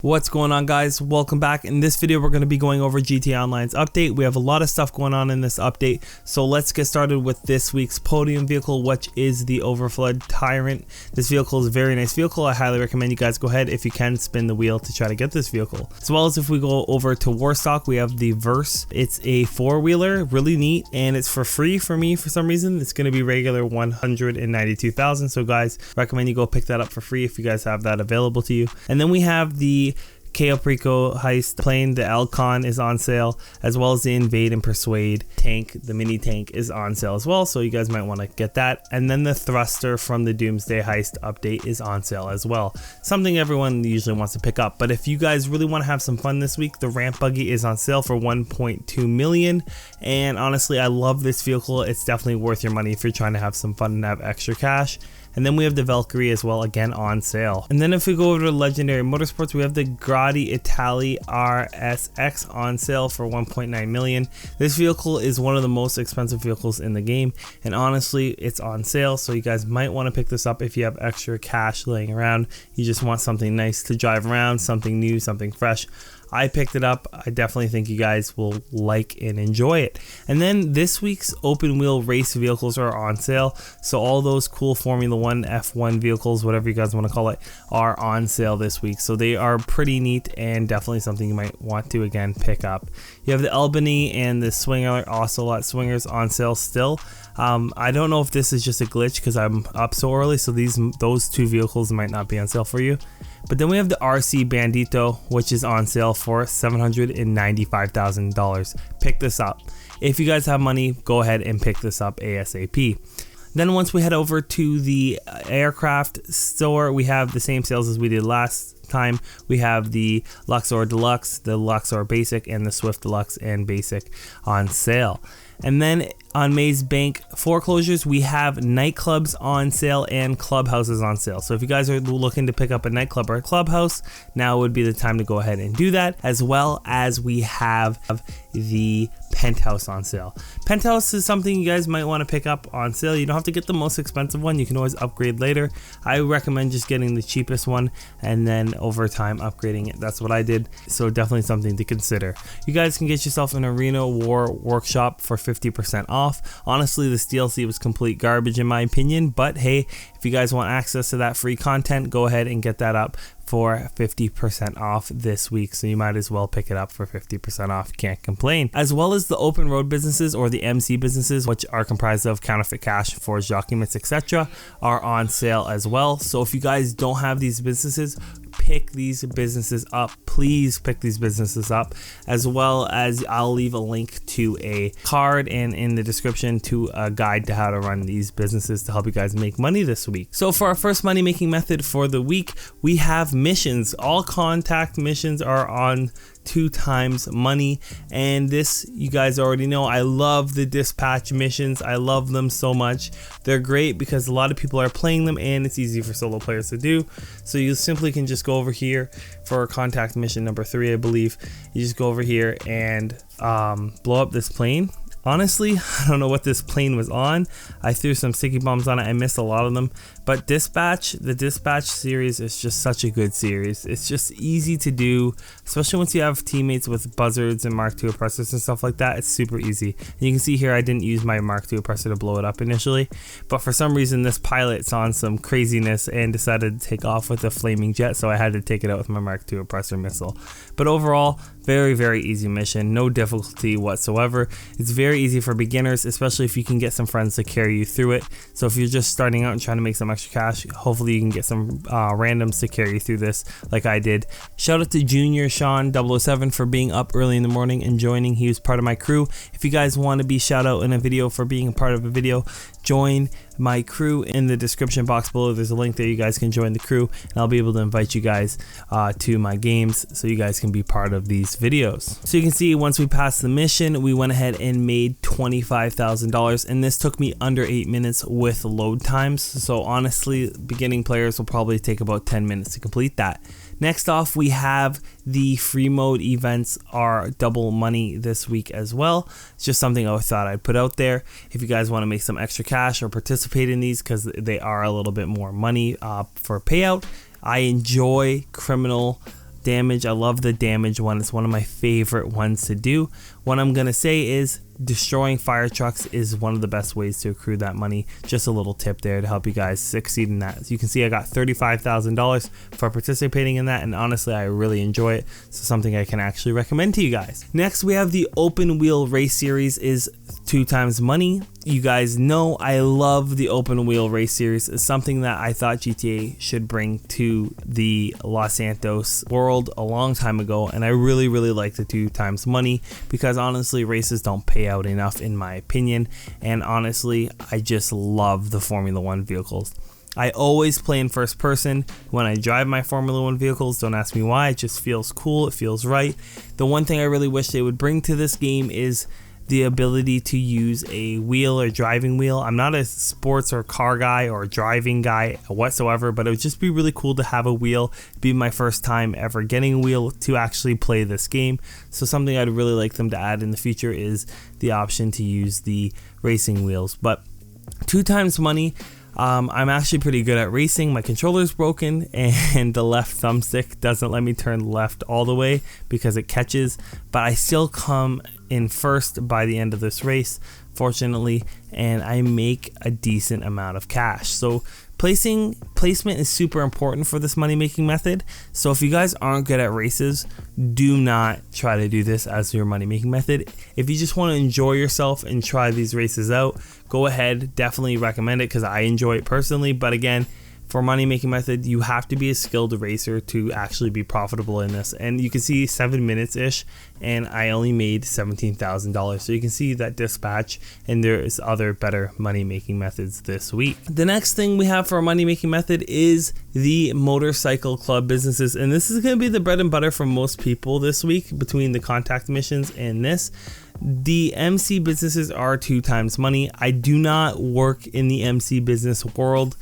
What's going on, guys? Welcome back. In this video we're going to be going over GTA Online's update. We have a lot of stuff going on in this update, so let's get started with this week's podium vehicle, which is the Overflod Tyrant. This vehicle is a very nice vehicle. I highly recommend you guys go ahead, if you can, spin the wheel to try to get this vehicle. As well as if we go over to Warstock, we have the Verse. It's a four-wheeler, really neat, and it's for free for me for some reason. It's going to be regular 192,000, so guys, recommend you go pick that up for free if you guys have that available to you. And then we have the Caprico heist plane. The Alcon is on sale, as well as the Invade and Persuade tank. The mini tank is on sale as well, so you guys might want to get that. And then the thruster from the Doomsday heist update is on sale as well, something everyone usually wants to pick up. But if you guys really want to have some fun this week, the ramp buggy is on sale for 1.2 million, and honestly I love this vehicle. It's definitely worth your money if you're trying to have some fun and have extra cash. And then we have the Valkyrie as well, again on sale. And then if we go over to Legendary Motorsports, we have the Grotti Italy RSX on sale for 1.9 million. This vehicle is one of the most expensive vehicles in the game, and honestly it's on sale, so you guys might want to pick this up if you have extra cash laying around. You just want something nice to drive around, something new, something fresh. I picked it up. I definitely think you guys will like and enjoy it. And then this week's open wheel race vehicles are on sale. So all those cool Formula 1, F1 vehicles, whatever you guys want to call it, are on sale this week. So they are pretty neat and definitely something you might want to, again, pick up. You have the Albany and the Swinger Ocelot Swingers on sale still. I don't know if this is just a glitch because I'm up so early, so those two vehicles might not be on sale for you. But then we have the RC Bandito, which is on sale for $795,000. Pick this up. If you guys have money, go ahead and pick this up ASAP. Then once we head over to the aircraft store, we have the same sales as we did last time. We have the Luxor Deluxe, the Luxor Basic, and the Swift Deluxe and Basic on sale. And then on Maze Bank Foreclosures, we have nightclubs on sale and clubhouses on sale. So if you guys are looking to pick up a nightclub or a clubhouse, now would be the time to go ahead and do that. As well as we have the Penthouse on sale. Penthouse is something you guys might want to pick up on sale. You don't have to get the most expensive one. You can always upgrade later. I recommend just getting the cheapest one and then over time upgrading it. That's what I did. So definitely something to consider. You guys can get yourself an Arena War Workshop for 50% off. Honestly, this DLC was complete garbage in my opinion, but hey, if you guys want access to that free content, go ahead and get that up for 50% off this week, so you might as well pick it up for 50% off. Can't complain. As well as the open road businesses, or the MC businesses, which are comprised of counterfeit cash, forged documents, etc., are on sale as well. So if you guys don't have these businesses, pick these businesses up. Please pick these businesses up, as well as I'll leave a link to a card and in the description to a guide to how to run these businesses to help you guys make money this week. So for our first money making method for the week, we have missions. All contact missions are on 2 times money, and this, you guys already know, I love the dispatch missions. I love them so much. They're great because a lot of people are playing them and it's easy for solo players to do. So you simply can just go over here for contact mission number 3, I believe. You just go over here and blow up this plane. Honestly, I don't know what this plane was on. I threw some sticky bombs on it. I missed a lot of them. But the Dispatch series is just such a good series. It's just easy to do, especially once you have teammates with buzzards and Mark II oppressors and stuff like that. It's super easy. And you can see here I didn't use my Mark II oppressor to blow it up initially, but for some reason this pilot's on some craziness and decided to take off with a flaming jet, so I had to take it out with my Mark II oppressor missile. But overall, very, very easy mission, no difficulty whatsoever. It's very easy for beginners, especially if you can get some friends to carry you through it. So if you're just starting out and trying to make some extra cash, hopefully you can get some randoms to carry you through this like I did. Shout out to Junior Sean 007 for being up early in the morning and joining. He was part of my crew. If you guys want to be shout out in a video for being a part of a video, join my crew in the description box below. There's a link there. You guys can join the crew and I'll be able to invite you guys to my games so you guys can be part of these videos. So you can see once we passed the mission, we went ahead and made $25,000, and this took me under 8 minutes with load times. So honestly, beginning players will probably take about 10 minutes to complete that. Next off, we have the free mode events are double money this week as well. It's just something I thought I'd put out there. If you guys want to make some extra cash or participate in these, because they are a little bit more money for payout. I enjoy criminal damage. I love the damage one. It's one of my favorite ones to do. What I'm gonna say is destroying fire trucks is one of the best ways to accrue that money. Just a little tip there to help you guys succeed in that. As you can see, I got $35,000 for participating in that, and honestly I really enjoy it, so something I can actually recommend to you guys. Next we have the open wheel race series, is 2 times money. You guys know I love the open wheel race series. It's something that I thought GTA should bring to the Los Santos world a long time ago, and I really like the 2 times money, because honestly races don't pay out enough in my opinion, and honestly I just love the Formula 1 vehicles. I always play in first person when I drive my Formula 1 vehicles. Don't ask me why, it just feels cool, it feels right. The one thing I really wish they would bring to this game is the ability to use a wheel or driving wheel. I'm not a sports or car guy or driving guy whatsoever, but it would just be really cool to have a wheel. It'd be my first time ever getting a wheel to actually play this game. So something I'd really like them to add in the future is the option to use the racing wheels. But 2 times money, I'm actually pretty good at racing. My controller's broken and the left thumbstick doesn't let me turn left all the way because it catches, but I still come in first by the end of this race, fortunately, and I make a decent amount of cash. So placement is super important for this money making method. So if you guys aren't good at races, do not try to do this as your money making method. If you just want to enjoy yourself and try these races out, go ahead, definitely recommend it because I enjoy it personally. But again, for money making method, you have to be a skilled racer to actually be profitable in this. And you can see 7 minutes ish, and I only made $17,000. So you can see that dispatch, and there is other better money making methods this week. The next thing we have for a money making method is the motorcycle club businesses, and this is going to be the bread and butter for most people this week between the contact missions and this. The MC businesses are 2 times money. I do not work in the MC business world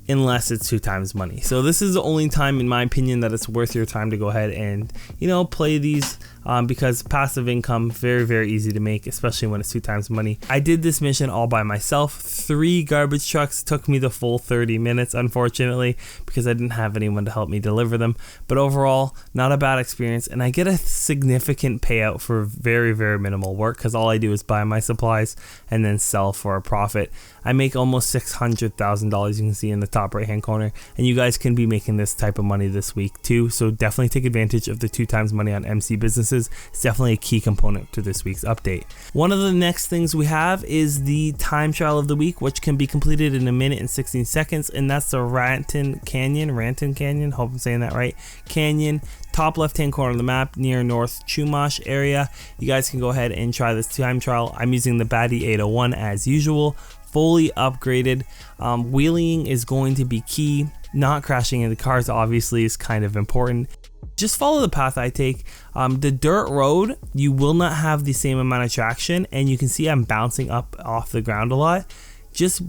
unless it's 2 times money. So this is the only time, in my opinion, that it's worth your time to go ahead and, you know, play these because passive income, very easy to make, especially when it's 2 times money. I did this mission all by myself. 3 garbage trucks took me the full 30 minutes, unfortunately, because I didn't have anyone to help me deliver them. But overall, not a bad experience, and I get a significant payout for very minimal work because all I do is buy my supplies and then sell for a profit. I make almost $600,000, you can see in the top right hand corner, and you guys can be making this type of money this week too. So definitely take advantage of the 2 times money on MC businesses. It's definitely a key component to this week's update. One of the next things we have is the time trial of the week, which can be completed in 1 minute and 16 seconds, and that's the Raton Canyon, hope I'm saying that right, Canyon, top left hand corner of the map near North Chumash area. You guys can go ahead and try this time trial. I'm using the Batty 801 as usual, fully upgraded. Wheeling is going to be key. Not crashing into cars obviously is kind of important. Just follow the path I take. The dirt road, you will not have the same amount of traction, and you can see I'm bouncing up off the ground a lot. Just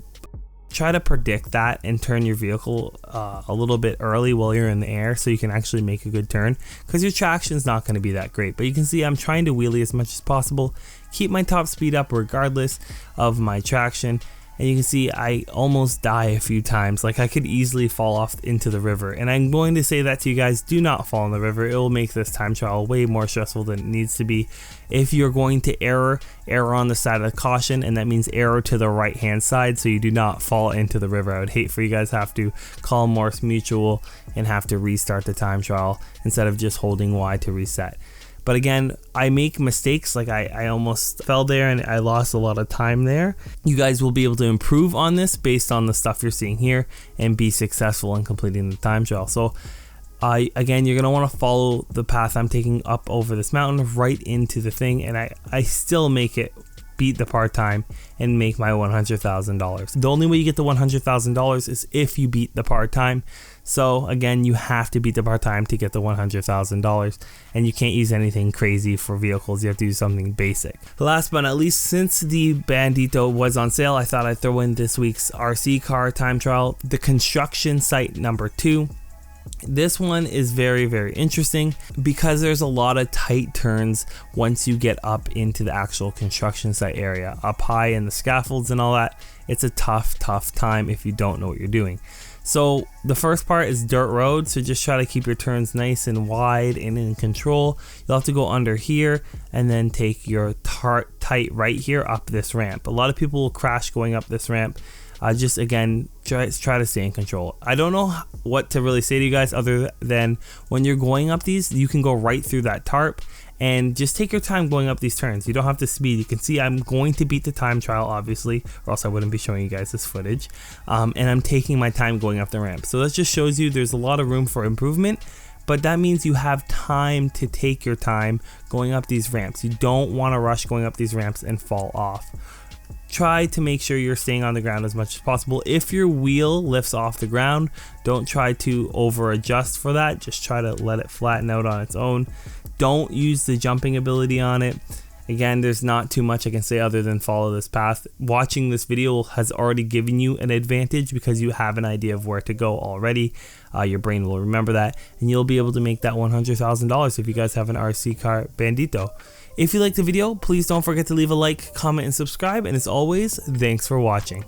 try to predict that and turn your vehicle a little bit early while you're in the air so you can actually make a good turn, because your traction is not going to be that great. But you can see I'm trying to wheelie as much as possible, keep my top speed up regardless of my traction. And you can see I almost die a few times. Like, I could easily fall off into the river, and I'm going to say that to you guys, do not fall in the river. It will make this time trial way more stressful than it needs to be. If you're going to error on the side of caution, and that means error to the right hand side so you do not fall into the river. I would hate for you guys to have to call Morse Mutual and have to restart the time trial instead of just holding Y to reset. But again, I make mistakes, like I almost fell there and I lost a lot of time there. You guys will be able to improve on this based on the stuff you're seeing here and be successful in completing the time trial. So again, you're going to want to follow the path I'm taking up over this mountain right into the thing, and I still make it beat the part-time and make my $100,000. The only way you get the $100,000 is if you beat the part-time. So again, you have to beat the part-time to get the $100,000, and you can't use anything crazy for vehicles. You have to do something basic. Last but not least, since the Bandito was on sale, I thought I'd throw in this week's RC car time trial, the construction site number 2. This one is very interesting because there's a lot of tight turns once you get up into the actual construction site area, up high in the scaffolds and all that. It's a tough time if you don't know what you're doing. So the first part is dirt road, so just try to keep your turns nice and wide and in control. You'll have to go under here and then take your tight right here up this ramp. A lot of people will crash going up this ramp. Just again, try to stay in control. I don't know what to really say to you guys other than when you're going up these, you can go right through that tarp. And just take your time going up these turns. You don't have to speed. You can see I'm going to beat the time trial, obviously, or else I wouldn't be showing you guys this footage. And I'm taking my time going up the ramp. So that just shows you there's a lot of room for improvement, but that means you have time to take your time going up these ramps. You don't want to rush going up these ramps and fall off. Try to make sure you're staying on the ground as much as possible. If your wheel lifts off the ground, don't try to over adjust for that. Just try to let it flatten out on its own. Don't use the jumping ability on it. Again, there's not too much I can say other than follow this path. Watching this video has already given you an advantage because you have an idea of where to go already. Your brain will remember that, and you'll be able to make that $100,000 if you guys have an RC car Bandito. If you liked the video, please don't forget to leave a like, comment, and subscribe. And as always, thanks for watching.